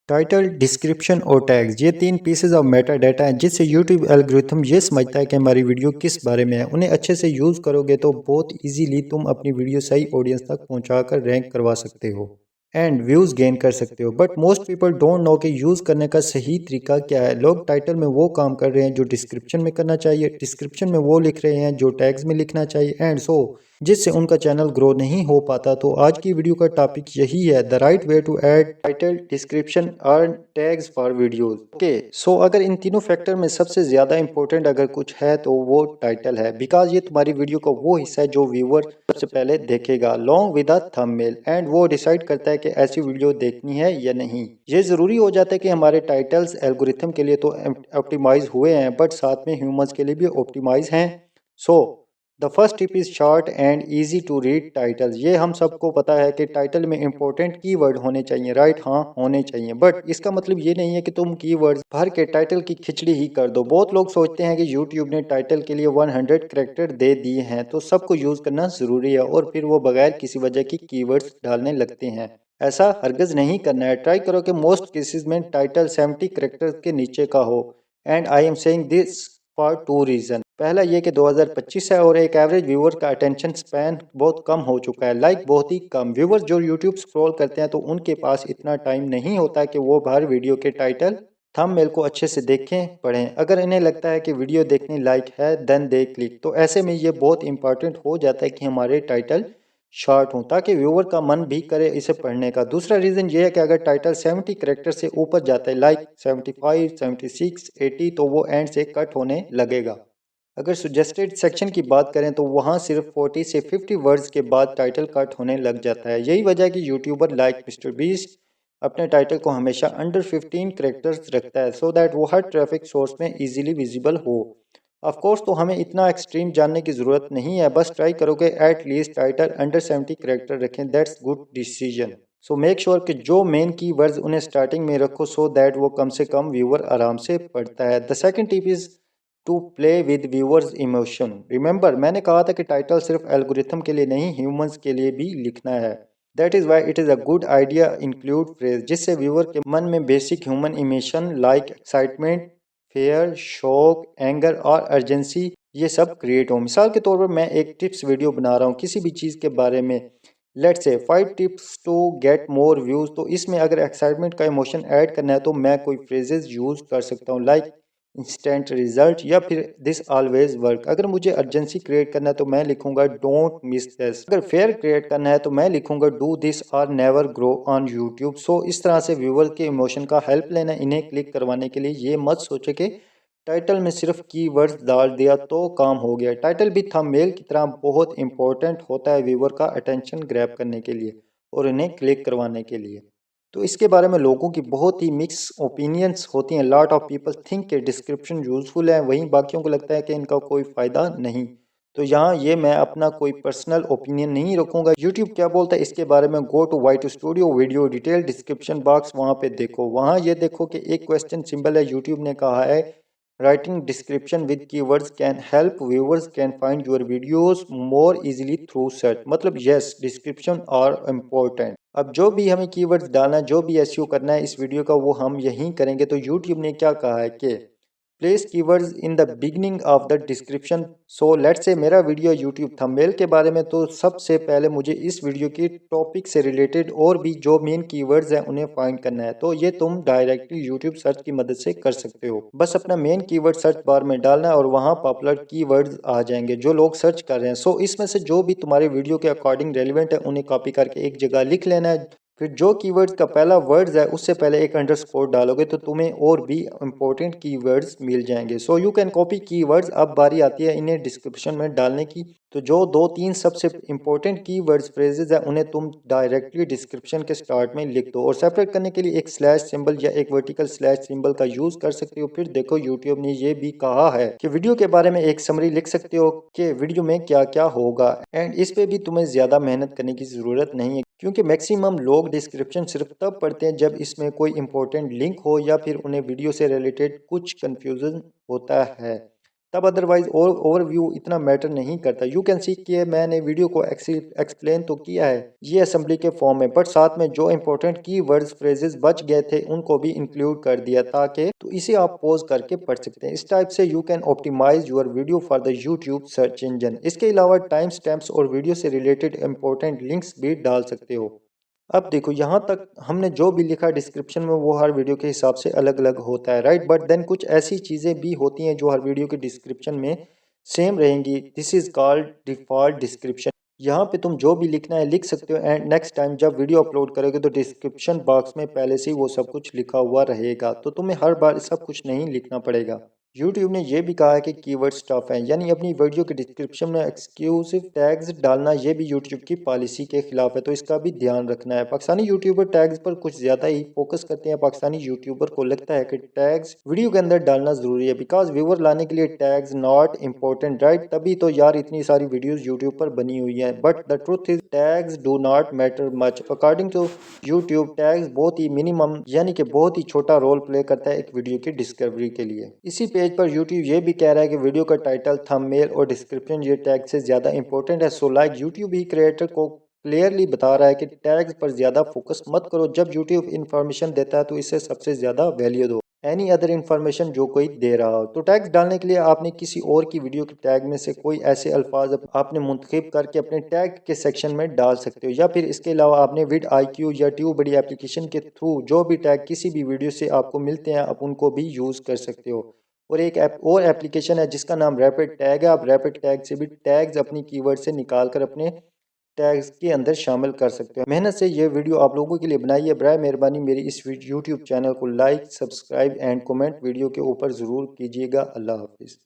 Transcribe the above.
Title, description और tags ये तीन पीसेज ऑफ मेटा डाटा हैं जिससे यूट्यूब एल्गोरिथम ये समझता है कि हमारी वीडियो किस बारे में है। उन्हें अच्छे से यूज़ करोगे तो बहुत इजीली तुम अपनी वीडियो सही ऑडियंस तक पहुंचाकर रैंक करवा सकते हो एंड व्यूज़ गेन कर सकते हो। But most people don't know कि यूज़ करने का सही तरीका क्या है। लोग टाइटल में वो काम कर रहे हैं जो डिस्क्रिप्शन में करना चाहिए, डिस्क्रिप्शन में वो लिख रहे हैं जो टैग्स में लिखना चाहिए एंड सो जिससे उनका चैनल ग्रो नहीं हो पाता। तो आज की वीडियो का टॉपिक यही है, the right way to add title, description और tags for videos. Okay, so अगर इन तीनों फैक्टर में सबसे ज़्यादा इंपॉर्टेंट अगर कुछ है तो वो टाइटल है, बिकॉज ये तुम्हारी वीडियो का वो हिस्सा है जो व्यूअर सबसे पहले देखेगा long with a thumbnail and वो डिसाइड करता है कि ऐसी वीडियो देखनी है या नहीं। ये ज़रूरी हो जाता है कि हमारे टाइटल्स एल्गोरिथम के लिए तो ऑप्टिमाइज हुए हैं बट साथ में ह्यूमंस के लिए भी ऑप्टिमाइज हैं। So the first tip is short and easy to read title. ये हम सबको पता है कि टाइटल में इंपॉर्टेंट कीवर्ड होने चाहिए, राइट? हाँ, होने चाहिए, बट इसका मतलब ये नहीं है कि तुम कीवर्ड्स भर के टाइटल की खिचड़ी ही कर दो। बहुत लोग सोचते हैं कि यूट्यूब ने टाइटल के लिए 100 कैरेक्टर दे दिए हैं तो सबको यूज करना जरूरी है और फिर वो बगैर किसी वजह की कीवर्ड्स डालने लगते हैं। ऐसा हरगिज नहीं करना है। ट्राई करो कि मोस्ट केसेस में टाइटल 70 कैरेक्टर्स के नीचे का हो and I am saying this for two reason. पहला ये कि 2025 है और एक एवरेज व्यूअर का अटेंशन स्पैन बहुत कम हो चुका है, लाइक बहुत ही कम। व्यूअर्स जो यूट्यूब स्क्रॉल करते हैं तो उनके पास इतना टाइम नहीं होता कि वो हर वीडियो के टाइटल, थंबनेल को अच्छे से देखें पढ़ें। अगर इन्हें लगता है कि वीडियो देखने लायक है देन दे क्लिक। तो ऐसे में ये बहुत इंपॉर्टेंट हो जाता है कि हमारे टाइटल शॉर्ट हूँ ताकि व्यूअर का मन भी करे इसे पढ़ने का। दूसरा रीज़न ये है कि अगर टाइटल 70 कैरेक्टर से ऊपर जाता है, लाइक 75, 76, 80, तो वो एंड से कट होने लगेगा। अगर सजेस्टेड सेक्शन की बात करें तो वहाँ सिर्फ 40 से 50 वर्ड्स के बाद टाइटल कट होने लग जाता है। यही वजह है कि यूट्यूबर लाइक मिस्टर बीस्ट अपने टाइटल को हमेशा अंडर 15 कैरेक्टर्स रखता है सो दैट वो हर ट्रैफिक सोर्स में इजीली विजिबल हो। ऑफ कोर्स तो हमें इतना एक्सट्रीम जानने की ज़रूरत नहीं है, बस ट्राई करो कि at least title under 70 character रखें, that's good decision. So make sure कि जो मेन की वर्ड्स उन्हें स्टार्टिंग में रखो सो दैट वो कम से कम व्यूअर आराम से पढ़ता है। The second tip is to play with viewers emotion. Remember, मैंने कहा था कि टाइटल सिर्फ एल्गोरिथम के लिए नहीं, ह्यूमंस के लिए भी लिखना है। That is why it is a good idea include phrase जिससे व्यूअर के मन में basic human emotion like excitement, fair, shock, anger और अर्जेंसी ये सब क्रिएट हो। मिसाल के तौर पर मैं एक टिप्स वीडियो बना रहा हूँ किसी भी चीज़ के बारे में, let's say 5 tips to get more views, तो इसमें अगर एक्साइटमेंट का इमोशन ऐड करना है तो मैं कोई फ्रेजेस यूज़ कर सकता हूँ लाइक इंस्टेंट रिजल्ट या फिर दिस ऑलवेज वर्क। अगर मुझे अर्जेंसी क्रिएट करना है तो मैं लिखूंगा डोंट मिस दिस। अगर फेयर क्रिएट करना है तो मैं लिखूंगा डू दिस और नेवर ग्रो ऑन यूट्यूब। सो इस तरह से व्यूअर के इमोशन का हेल्प लेना इन्हें क्लिक करवाने के लिए। ये मत सोचे कि टाइटल में सिर्फ कीवर्ड्स डाल दिया तो काम हो गया। टाइटल भी थंबनेल की तरह बहुत इंपॉर्टेंट होता है व्यूअर का अटेंशन ग्रैब करने के लिए और इन्हें क्लिक करवाने के लिए। तो इसके बारे में लोगों की बहुत ही मिक्स ओपिनियंस होती हैं। लॉट ऑफ पीपल थिंक के डिस्क्रिप्शन यूजफुल है, वहीं बाकियों को लगता है कि इनका कोई फ़ायदा नहीं। तो यहाँ ये मैं अपना कोई पर्सनल ओपिनियन नहीं रखूंगा। यूट्यूब क्या बोलता है इसके बारे में, go to YT studio video detail description box, वहाँ पे देखो। वहाँ ये देखो कि एक क्वेश्चन सिंबल है। यूट्यूब ने कहा है writing description with keywords can help viewers can find your videos more easily through search. मतलब यस, डिस्क्रिप्शन आर इम्पोर्टेंट। अब जो भी हमें कीवर्ड्स डालना है, जो भी एसईओ करना है इस वीडियो का, वो हम यहीं करेंगे। तो यूट्यूब ने क्या कहा है कि place keywords in the beginning of the description. So let's say मेरा वीडियो यूट्यूब थंबनेल के बारे में, तो सबसे पहले मुझे इस वीडियो की टॉपिक से रिलेटेड और भी जो मेन कीवर्ड्स हैं उन्हें फाइंड करना है। तो ये तुम डायरेक्टली यूट्यूब सर्च की मदद से कर सकते हो। बस अपना मेन कीवर्ड सर्च बार में डालना है और वहाँ पॉपुलर कीवर्ड्स आ जाएंगे जो लोग सर्च कर रहे हैं। सो इसमें से जो भी तुम्हारे वीडियो के अकॉर्डिंग रेलिवेंट है उन्हें कॉपी करके एक जगह लिख लेना है। फिर जो कीवर्ड्स का पहला वर्ड्स है उससे पहले एक अंडरस्कोर डालोगे तो तुम्हें और भी इंपॉर्टेंट कीवर्ड्स मिल जाएंगे। So you can copy keywords. अब बारी आती है इन्हें डिस्क्रिप्शन में डालने की। तो जो दो तीन सबसे इंपॉर्टेंट कीवर्ड्स फ्रेजेस है उन्हें तुम डायरेक्टली डिस्क्रिप्शन के स्टार्ट में लिख दो और सेपरेट करने के लिए एक स्लैश सिंबल या एक वर्टिकल स्लैश सिंबल का यूज कर सकते हो। फिर देखो यूट्यूब ने ये भी कहा है कि वीडियो के बारे में एक समरी लिख सकते हो कि वीडियो में क्या क्या होगा एंड इस पे भी तुम्हें ज्यादा मेहनत करने की जरूरत नहीं है क्योंकि मैक्सिमम लोग डिस्क्रिप्शन सिर्फ तब पढ़ते हैं जब इसमें कोई इंपॉर्टेंट लिंक हो या फिर उन्हें वीडियो से रिलेटेड कुछ कंफ्यूजन होता है, तब अदरवाइज और ओवरव्यू इतना मैटर नहीं करता। यू कैन सी कि मैंने वीडियो को एक्सप्लेन तो किया है ये असेंबली के फॉर्म में, बट साथ में जो इंपॉर्टेंट की वर्ड्स फ्रेजेस बच गए थे उनको भी इंक्लूड कर दिया, ताकि तो इसे आप पॉज करके पढ़ सकते हैं। इस टाइप से you can optimise your video for the YouTube search engine. इसके अलावा टाइम स्टैम्प्स और वीडियो से रिलेटेड इंपॉर्टेंट लिंक्स भी डाल सकते हो। अब देखो यहाँ तक हमने जो भी लिखा डिस्क्रिप्शन में वो हर वीडियो के हिसाब से अलग अलग होता है, राइट। बट देन कुछ ऐसी चीज़ें भी होती हैं जो हर वीडियो के डिस्क्रिप्शन में सेम रहेंगी। This is called default description. यहाँ पे तुम जो भी लिखना है लिख सकते हो, एंड नेक्स्ट टाइम जब वीडियो अपलोड करोगे तो डिस्क्रिप्शन बॉक्स में पहले से ही वो सब कुछ लिखा हुआ रहेगा, तो तुम्हें हर बार सब कुछ नहीं लिखना पड़ेगा। YouTube ने यह भी कहा है कि कीवर्ड स्टफ है, यानी अपनी वीडियो के डिस्क्रिप्शन में एक्सक्लूसिव टैग्स डालना ये भी YouTube की पॉलिसी के खिलाफ है, तो इसका भी ध्यान रखना है। पाकिस्तानी यूट्यूबर टैग्स पर कुछ ज़्यादा ही फोकस करते हैं। पाकिस्तानी यूट्यूबर को लगता है कि टैग्स वीडियो के अंदर डालना ज़रूरी है, बिकॉज व्यूवर लाने के लिए टैग्स नॉट इम्पोर्टेंट, राइट। तभी तो यार इतनी सारी वीडियोज़ यूट्यूब पर बनी हुई हैं, but the truth is tags do not matter much according to YouTube. Tags बहुत ही मिनिमम यानी कि बहुत ही छोटा रोल प्ले करता है एक वीडियो की डिस्कवरी के लिए। इसी पेज पर यूट्यूब ये भी कह रहा है कि वीडियो का टाइटल, थंबनेल और डिस्क्रिप्शन ये टैग से ज़्यादा इंपॉर्टेंट है। सो लाइक यूट्यूब ही क्रिएटर को क्लियरली बता रहा है कि टैग्स पर ज़्यादा फोकस मत करो। जब यूट्यूब इन्फॉर्मेशन देता है तो इसे सबसे ज़्यादा वैल्यू दो, एनी अदर इन्फॉर्मेशन जो कोई दे रहा हो। तो टैग्स डालने के लिए आपने किसी और की वीडियो के टैग में से कोई ऐसे अल्फाज आपने मुंतखब करके अपने टैग के सेक्शन में डाल सकते हो, या फिर इसके अलावा आपने विड IQ या ट्यूब बड़ी एप्लीकेशन के थ्रू जो भी टैग किसी भी वीडियो से आपको मिलते हैं आप उनको भी यूज़ कर सकते हो। और एक और एप्लीकेशन है जिसका नाम रैपिड टैग है। आप रैपिड टैग से भी टैग्स अपनी कीवर्ड से निकाल कर अपने टैग्स के अंदर शामिल कर सकते हो। मेहनत से ये वीडियो आप लोगों के लिए बनाई है। बराए मेहरबानी मेरी इस यूट्यूब चैनल को like, subscribe and comment video के ऊपर ज़रूर कीजिएगा। अल्लाह हाफिज़।